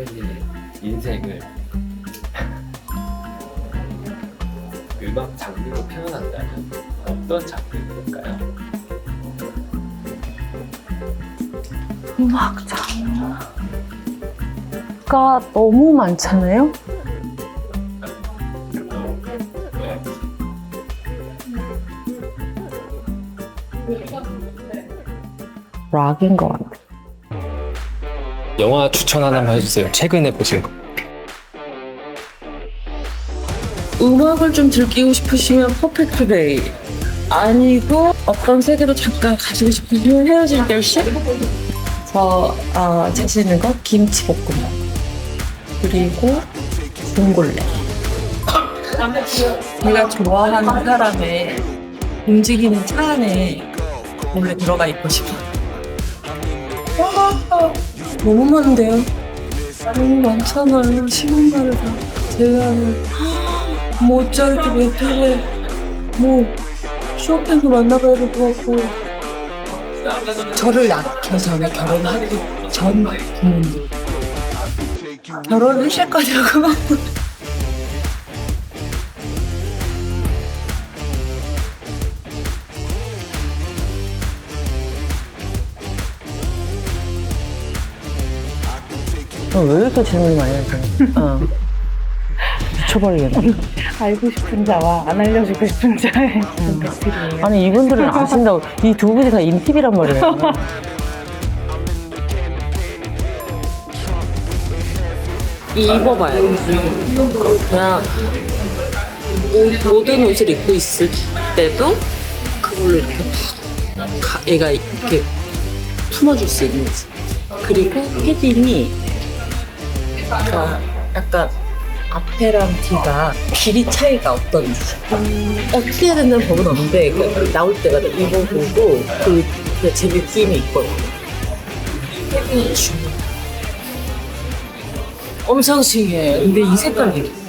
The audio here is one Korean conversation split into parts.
혜진의 인생을 음악 장르로 표현한다면 어떤 장르일까요? 음악 장르가 너무 많잖아요? 락인 것 같아요. 영화 추천 하나만 해주세요. 최근에 보신 거. 음악을 좀 즐기고 싶으시면 퍼펙트 데이, 아니고 어떤 세계로 잠깐 가시고 싶으시면 헤어질 결심? 저 자신 있는 거 김치볶음밥, 그리고 봉골레. 제가 좋아하는 사람의 움직이는 차 안에 몰래 들어가 있고 싶어요. 너무 많은데요? 너무 많잖아요. 시간가를 다 제외하면 모차르트, 베토벤, 쇼팽도 만나봐야 될 것 같고, 저를 낳기 전에 결혼하기 전 부모님 결혼하실 거냐고. 왜 이렇게 질문이 많이 하세요? 미쳐버리겠네. 알고 싶은 자와 안 알려주고 싶은 자의 배틀이에요. 아니, 이분들은 아신다고. 이 두 분이 다 인팁이란 말이에요. 입어봐요. 그냥 모든 옷을 입고 있을 때도 그걸로 이렇게 얘가 이렇게 품어줄 수 있는지. 그리고 패딩이 약간 앞에랑 뒤가 길이 차이가 어떤지. 어떻게 해야 된다는 법은 없는데 나올 때마다 입어보고 제 느낌이 있거든요. 패딩이 중요해. 엄청 중요해요. 근데 이 색깔이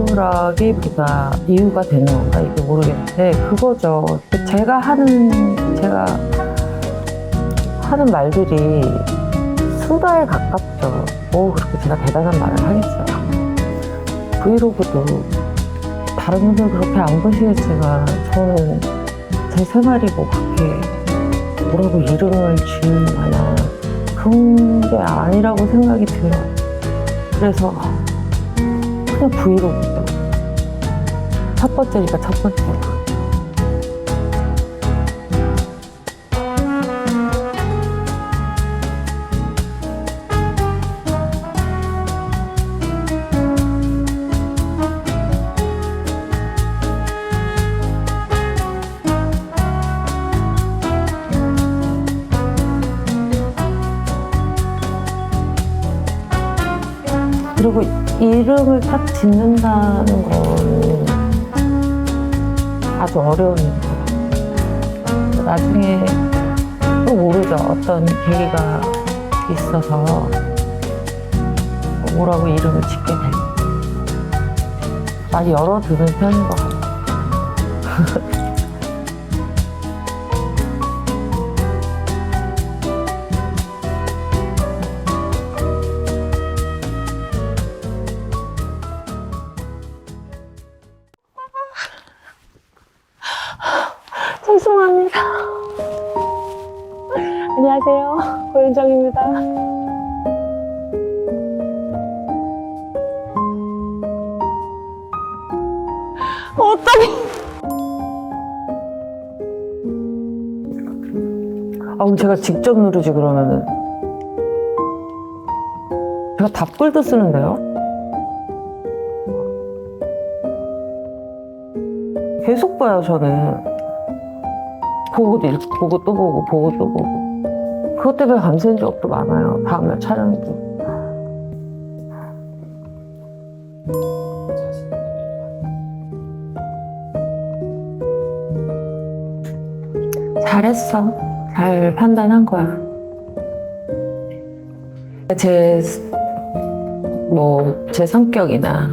이유라기보다 이유가 되는 건가 이게 모르겠는데 그거죠. 제가 하는 말들이 수다에 가깝죠. 뭐 그렇게 제가 대단한 말을 하겠어요. 브이로그도 다른 분들 그렇게 안 보시겠지만 저는 제 생활이 뭐 그렇게 뭐라고 이름을 지을 만한 그런 게 아니라고 생각이 들어요. 그래서 그냥 브이로그죠. 첫 번째니까 첫 번째. 그리고 이름을 딱 짓는다는 건 아주 어려운 일이에요. 나중에 또 모르죠. 어떤 계기가 있어서 뭐라고 이름을 짓게 될지. 많이 열어두는 편인 것 같아요. 죄송합니다. 안녕하세요. 고현정입니다. 어떡해. 그럼 제가 직접 누르지 그러면은. 제가 답글도 쓰는데요? 계속 봐요, 저는. 보고도 읽고, 보고 또 보고, 보고 또 보고. 그것 때문에 밤샌 적도 많아요. 다음날 촬영도. 잘했어. 잘 판단한 거야. 제 성격이나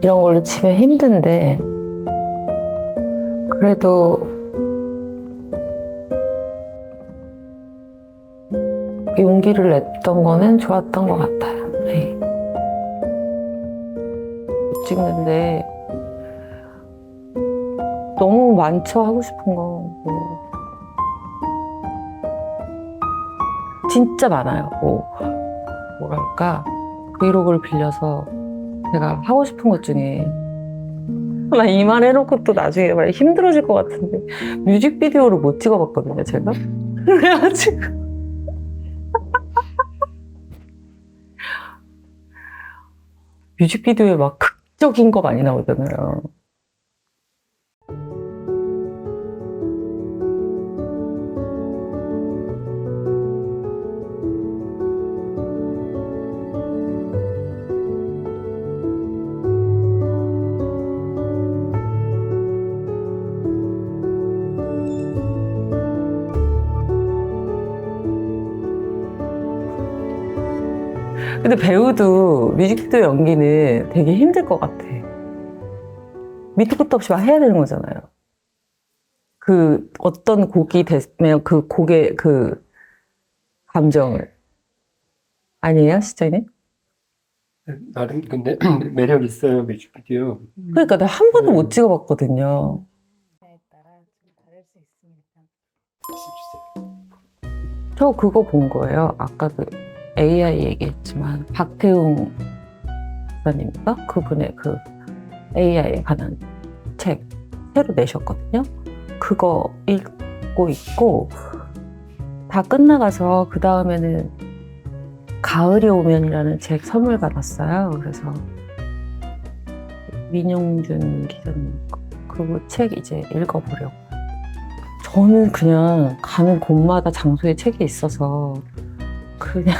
이런 걸로 치면 힘든데, 그래도 용기를 냈던 거는 좋았던 것 같아요. 네. 찍는데 너무 많죠. 하고 싶은 거. 진짜 많아요. 뭐랄까, 브이로그를 빌려서 제가 하고 싶은 것 중에, 나 이 말 해놓고 또 나중에 말 힘들어질 것 같은데, 뮤직비디오를 못 찍어봤거든요, 제가. 그래가지고 뮤직비디오에 막 극적인 거 많이 나오잖아요. 근데 배우도 뮤직비디오 연기는 되게 힘들 것 같아. 밑도 끝도 없이 막 해야 되는 거잖아요. 그 어떤 곡이 되면 그 곡의 그 감정을. 아니에요, 시청님? 나름 근데 매력 있어요, 뮤직비디오. 그러니까 내가 한 번도 못 찍어봤거든요. 에 따라 좀 다를 수 있습니다. 저 그거 본 거예요. 아까도 AI 얘기했지만 박태웅 박사님인가? 그분의 그 AI에 관한 책 새로 내셨거든요. 그거 읽고 있고, 다 끝나가서 그 다음에는 가을이 오면이라는 책 선물 받았어요. 그래서 민용준 기자님 그 책 이제 읽어보려고. 저는 그냥 가는 곳마다 장소에 책이 있어서 그냥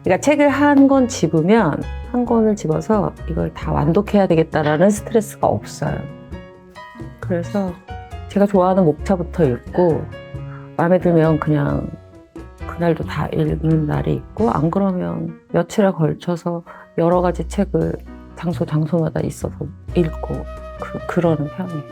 그러니까 책을 한 권 집으면 한 권을 집어서 이걸 다 완독해야 되겠다라는 스트레스가 없어요. 그래서 제가 좋아하는 목차부터 읽고, 마음에 들면 그냥 그날도 다 읽는 날이 있고, 안 그러면 며칠에 걸쳐서 여러 가지 책을 장소마다 있어서 읽고 그러는 편이에요.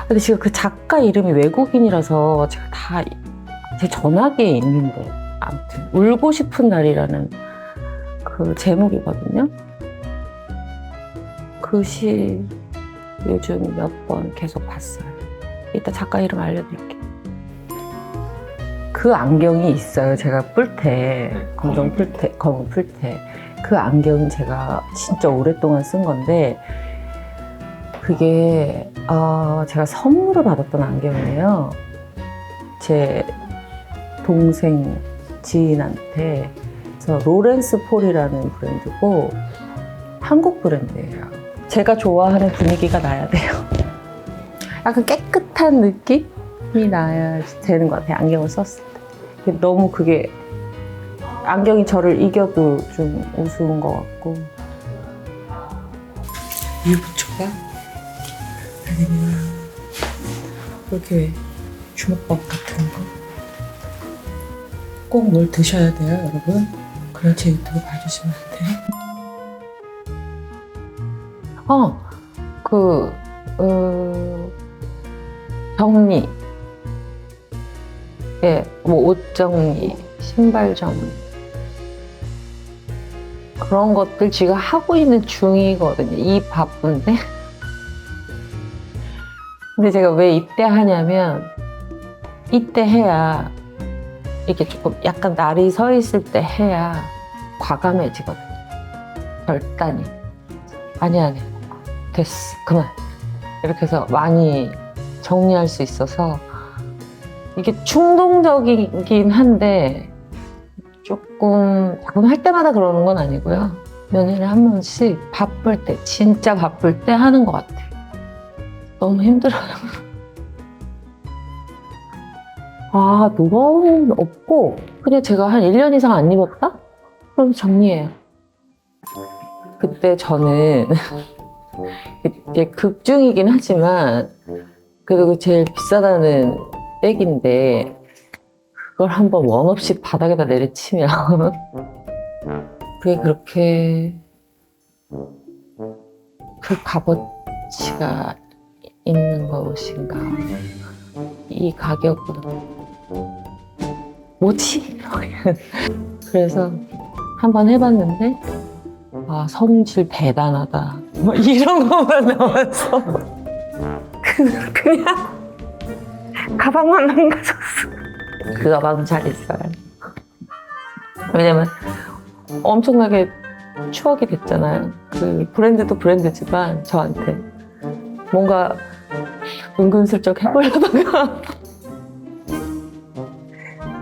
근데 지금 그 작가 이름이 외국인이라서 제가 다 제 전화기에 있는데, 아무튼 울고 싶은 날이라는 그 제목이거든요. 그 시 요즘 몇 번 계속 봤어요. 이따 작가 이름 알려드릴게요. 그 안경이 있어요. 제가 뿔테, 검정 뿔테, 검은 뿔테. 그 안경은 제가 진짜 오랫동안 쓴 건데, 그게 제가 선물을 받았던 안경이에요. 제 동생 지인한테. 그래서 로렌스 폴이라는 브랜드고 한국 브랜드예요. 제가 좋아하는 분위기가 나야 돼요. 약간 깨끗한 느낌이 나야 되는 것 같아요. 안경을 썼을 때. 너무 그게 안경이 저를 이겨도 좀 우스운 것 같고. 유부초밥? 아니면 이렇게 주먹밥 같은 거? 꼭 뭘 드셔야 돼요, 여러분. 그래야 제 유튜브 봐주시면 안 돼요. 정리. 예, 뭐 옷 정리, 신발 정리. 그런 것들 지금 하고 있는 중이거든요. 이 바쁜데. 근데 제가 왜 이때 하냐면, 이때 해야 이렇게 조금 약간 날이 서 있을 때 해야 과감해지거든요. 결단이. 아니 됐어, 그만. 이렇게 해서 많이 정리할 수 있어서, 이게 충동적이긴 한데 조금 할 때마다 그러는 건 아니고요. 며칠에 한 번씩 바쁠 때, 진짜 바쁠 때 하는 것 같아요. 너무 힘들어요. 노하우는 없고 그냥 제가 한 1년 이상 안 입었다? 그럼 정리해요. 그때 저는 이게 극중이긴 하지만 그래도 제일 비싸다는 백인데 그걸 한번 원 없이 바닥에다 내리치면 그게 그렇게 그 값어치가 있는 것인가. 이 가격은 뭐지? 그래서 한번 해봤는데 성질 대단하다 뭐 이런 것만 나와서 그냥 가방만 망가졌어. 그 가방은 잘 있어요. 왜냐면 엄청나게 추억이 됐잖아요. 그 브랜드도 브랜드지만 저한테 뭔가 은근슬쩍 해보려다가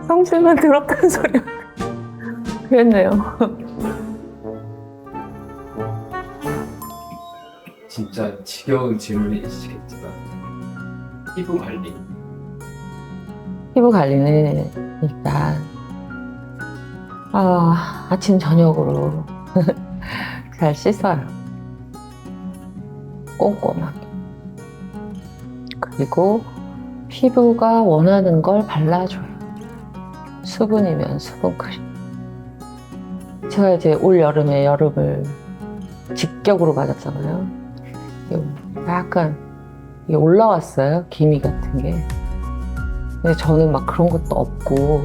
성질만 들었다는 소리가 그랬네요. 진짜 지겨운 질문이시겠지만 피부 관리 피부 관리는 일단 아침 저녁으로 잘 씻어요. 꼼꼼하게. 그리고 피부가 원하는 걸 발라줘요. 수분이면 수분 크림. 제가 이제 올 여름에 여름을 직격으로 맞았잖아요. 약간 이게 올라왔어요. 기미 같은 게. 근데 저는 막 그런 것도 없고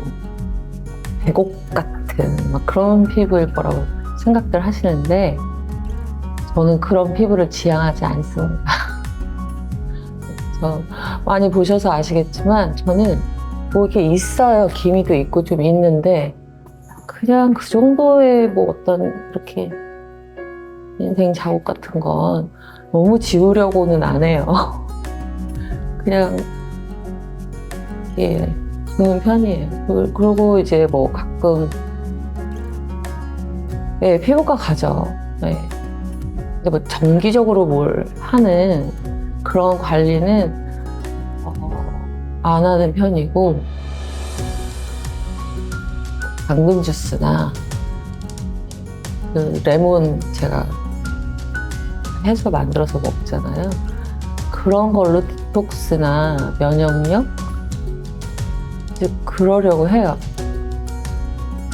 계곡 같은 막 그런 피부일 거라고 생각들 하시는데 저는 그런 피부를 지향하지 않습니다. 저 많이 보셔서 아시겠지만 저는 뭐 이렇게 있어요. 기미도 있고 좀 있는데 그냥 그 정도의 뭐 어떤 이렇게 인생 자국 같은 건 너무 지우려고는 안 해요. 그냥 주는 편이에요. 그리고 이제 뭐 가끔 피부과 가죠. 근데 뭐 정기적으로 뭘 하는 그런 관리는 안 하는 편이고 당근 주스나 그 레몬 제가 해서 만들어서 먹잖아요. 그런 걸로 디톡스나 면역력 이제 그러려고 해요.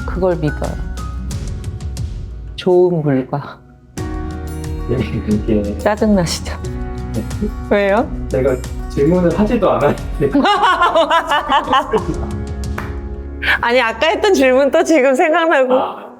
그걸 믿어요. 좋은 물과. 이게 짜증나시죠? 네. 왜요? 내가 질문을 하지도 않았는데 아니 아까 했던 질문 또 지금 생각나고.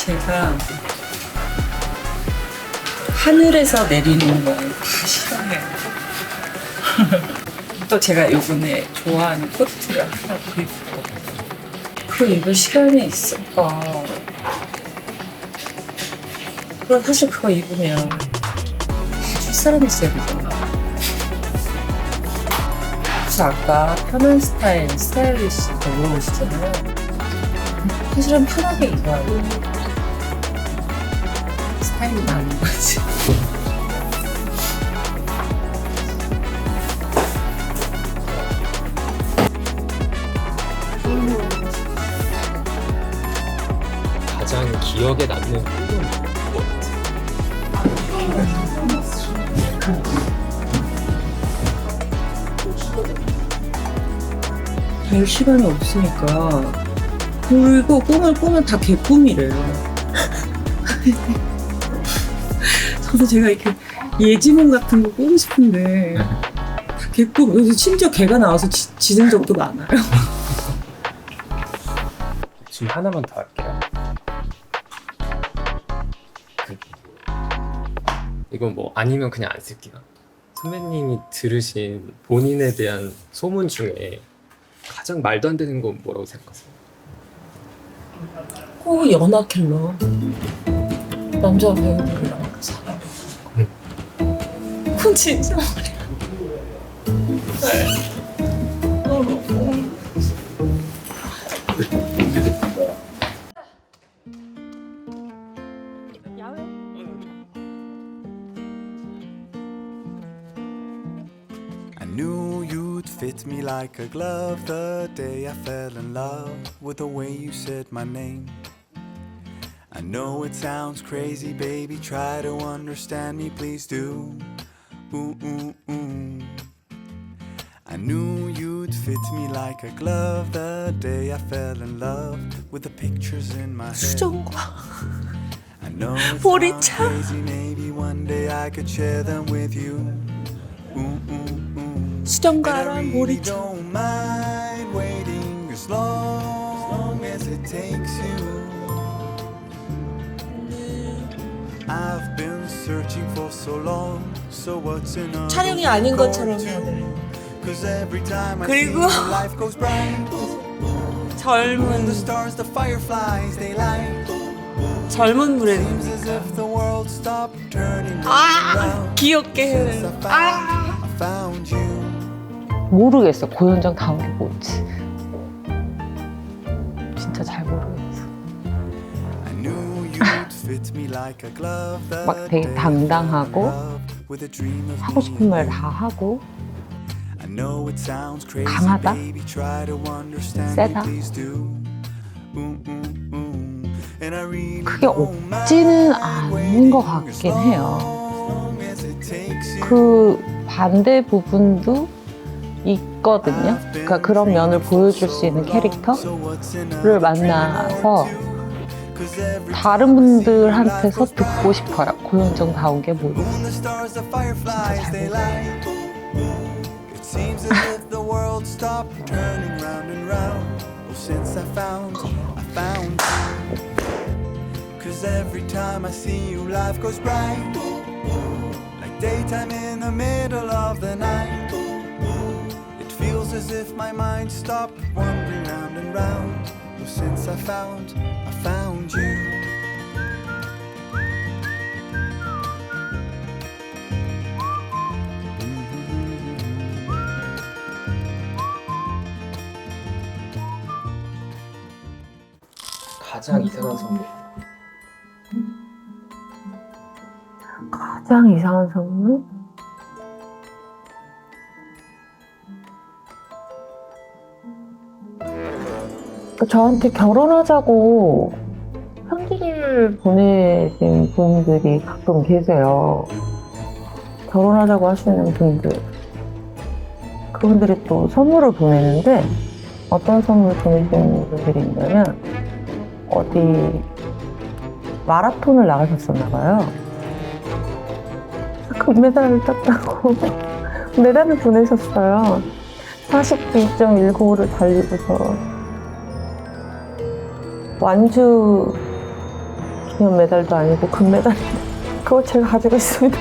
제가 하늘에서 내리는 걸 다 싫어해요. 또 제가 요번에 좋아하는 코트를 하나 구입했고 그거 입을 시간이 있을까? 그럼 사실 그거 입으면 줄 사람이 있어야 되잖아. 그래서 아까 편한 스타일리시도 물어보시잖아요. 사실은 편하게 입어야 돼. 스타일이 나는 거지. 가장 기억에 남는 꿈은 뭐였지? 별 시간이 없으니까 그리고 꿈을 꾸면 다 개꿈이래요. 저도 제가 이렇게 예지몽 같은 거 꾸고 싶은데 다 개꿈. 그래서 심지어 개가 나와서 짖은 적도 많아요. 지금 하나만 더 할게요. 이건 뭐 아니면 그냥 안 쓸게요. 선배님이 들으신 본인에 대한 소문 중에 가장 말도 안 되는 건 뭐라고 생각하세요? 연하 킬러. 남자 배우들이랑 사귀는 거. 그건 진짜 말이야. I knew you'd fit me like a glove the day I fell in love with the way you said my name. I know it sounds crazy, baby, try to understand me, please do. Ooh, ooh, ooh. I knew you'd fit me like a glove the day I fell in love with the pictures in my head. 수정과 I know it 보리차. sounds crazy, maybe one day I could share them with you. Ooh, ooh, ooh. 수정과랑 And I really 보리차. don't mind waiting as long as it takes you. I've been searching for so long, so what's another 촬영이 아닌 week or 것처럼 two? 해야 돼. 'Cause every time I see 그리고 you, life goes bright. When 젊은 the stars, the fireflies, they light. 젊은 Seems 브랜드. as if the world stopped turning around. 귀엽게 해야 Since 되는. I found you. 모르겠어. 고현정 다운 게 뭐지? 진짜 잘 모르겠어. I knew you'd fit me like a glove the 막 되게 day I 당당하고 fell in love with a dream of 하고 싶은 me 말 and 다 하고 I know it sounds crazy, 강하다? baby, try to understand 세다? me, please do. Ooh, ooh, ooh. And I really 그게 don't 없지는 mind 않은 것 waiting as 같긴 해요. long as it takes you. 그 반대 부분도 있거든요. 그러니까 그런 면을 보여줄 수 있는 캐릭터를 만나서 다른 분들한테서 듣고 싶어요. 고현정 다운 게 뭐지? When the stars, the fireflies, they light. It seems as if the world stopped turning round and round. Well, since I found you. 'Cause every time I see you, life goes bright. Like daytime in the middle of the night. It feels as if my mind stopped wandering round and round. Well, since I found you. 가장 이상한 선물. 가장 이상한 선물? 저한테 결혼하자고 편지를 보내신 분들이 가끔 계세요. 결혼하자고 하시는 분들. 그분들이 또 선물을 보내는데 어떤 선물 보내시는 분들이 있냐면 어디 마라톤을 나가셨었나 봐요. 금메달을 땄다고 메달을 보내셨어요. 42.195를 달리고서 완주 기념 메달도 아니고 금메달. 그걸 제가 가지고 있습니다.